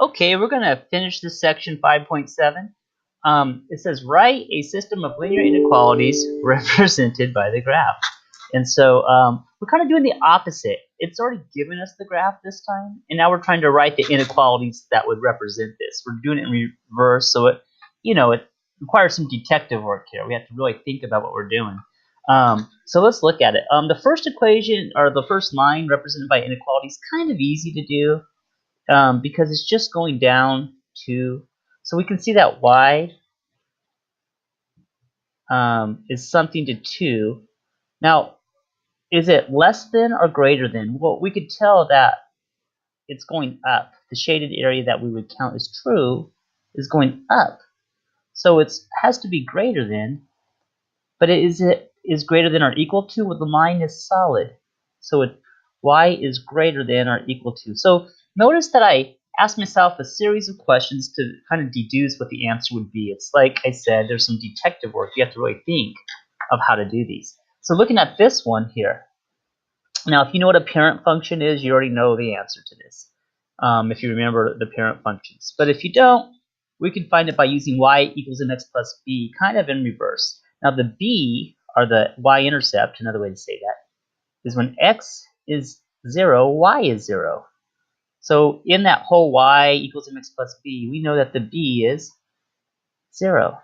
Okay, we're going to finish this section 5.7. It says, write a system of linear inequalities represented by the graph. And so we're kind of doing the opposite. It's already given us the graph this time, and now we're trying to write the inequalities that would represent this. We're doing it in reverse, so it requires some detective work here. We have to really think about what we're doing. So let's look at it. The first equation, or the first line represented by inequality, is kind of easy to do. Because it's just going down to, so we can see that y is something to 2. Now, is it less than or greater than? Well, we could tell that it's going up. The shaded area that we would count as true is going up. So it has to be greater than, but it is greater than or equal to? Well, the line is solid. So y is greater than or equal to. So notice that I asked myself a series of questions to kind of deduce what the answer would be. It's like I said, there's some detective work. You have to really think of how to do these. So looking at this one here, now if you know what a parent function is, you already know the answer to this, if you remember the parent functions. But if you don't, we can find it by using y equals mx plus b, kind of in reverse. Now the b, or the y-intercept, another way to say that, is when x is 0, y is 0. So in that whole y equals mx plus b, we know that the b is 0.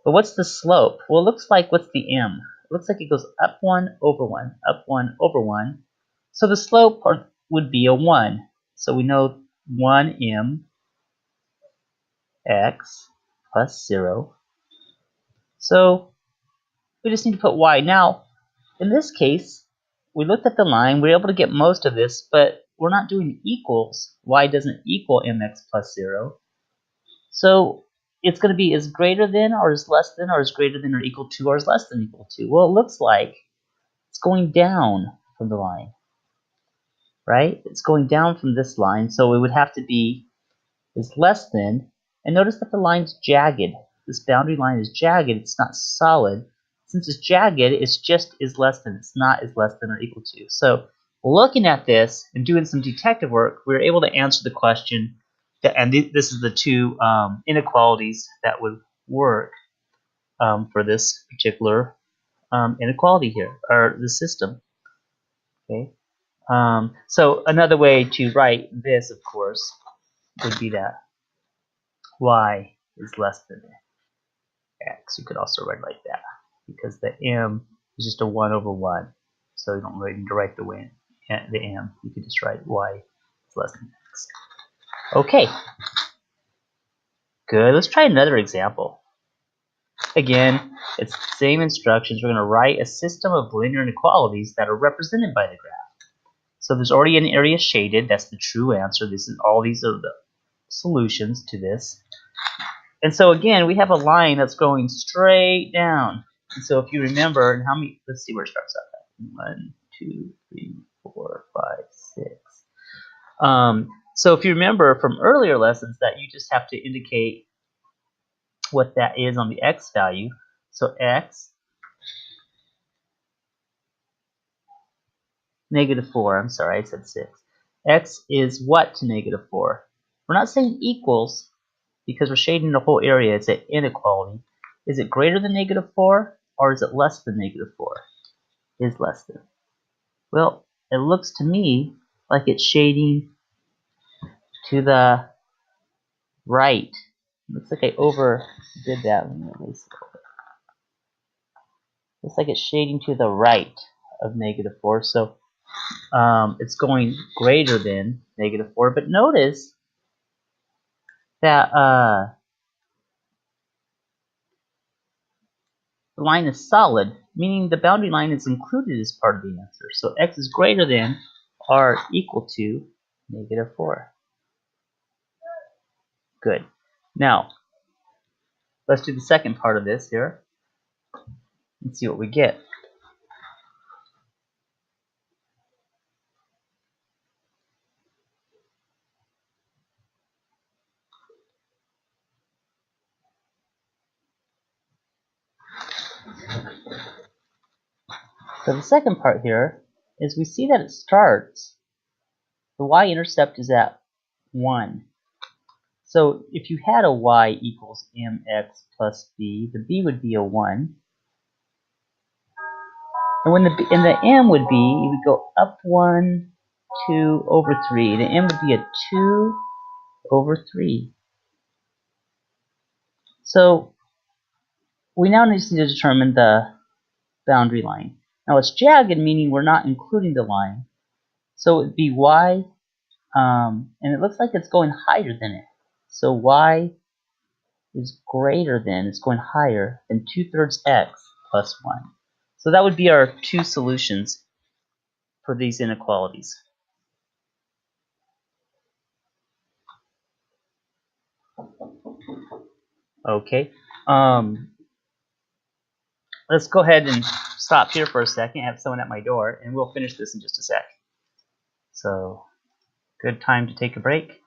But what's the slope? Well, it looks like, what's the m? It looks like it goes up 1 over 1, up 1 over 1. So the slope would be a 1. So we know 1m x plus 0. So we just need to put y. Now, in this case, we looked at the line, we were able to get most of this, but we're not doing equals. Y doesn't equal mx plus 0. So it's going to be is greater than, or is less than, or is greater than or equal to, or is less than equal to. Well, it looks like it's going down from the line, right? It's going down from this line, so it would have to be is less than. And notice that the line's jagged. This boundary line is jagged. It's not solid. Since it's jagged, it's just is less than. It's not is less than or equal to. So looking at this and doing some detective work, we were able to answer the question. And this is the two inequalities that would work for this particular inequality here, or the system. Okay. So another way to write this, of course, would be that y is less than x. You could also write like that, because the m is just a 1 over 1. So you don't really need to write the m. You could just write y is less than x. Okay. Good. Let's try another example. Again, it's the same instructions. We're going to write a system of linear inequalities that are represented by the graph. So there's already an area shaded. That's the true answer. All these are the solutions to this. And so again, we have a line that's going straight down. And so if you remember, and let's see where it starts out. 1, 2, 3, 4, 5, 6. So if you remember from earlier lessons that you just have to indicate what that is on the x value. So x, -4, I'm sorry, I said 6. X is what to -4? We're not saying equals, because we're shading the whole area. It's an inequality. Is it greater than -4, or is it less than -4? Is less than. Well, it looks to me like it's shading to the right. Looks like I overdid that. Looks like it's shading to the right of -4. So it's going greater than -4. But notice that the line is solid, meaning the boundary line is included as part of the answer. So x is greater than or equal to -4. Good. Now, let's do the second part of this here and see what we get. So the second part here is we see that it starts the y-intercept is at 1. So if you had a y equals mx plus b, the b would be a 1. And when the m would be, you would go up 1, 2 over 3. The m would be a 2 over 3. So we now need to determine the boundary line. Now it's jagged, meaning we're not including the line. So it would be y, and it looks like it's going higher than it. So y is greater than, it's going higher than 2/3 x plus 1. So that would be our two solutions for these inequalities. Okay, let's go ahead and stop here for a second. I have someone at my door, and we'll finish this in just a sec. So, good time to take a break.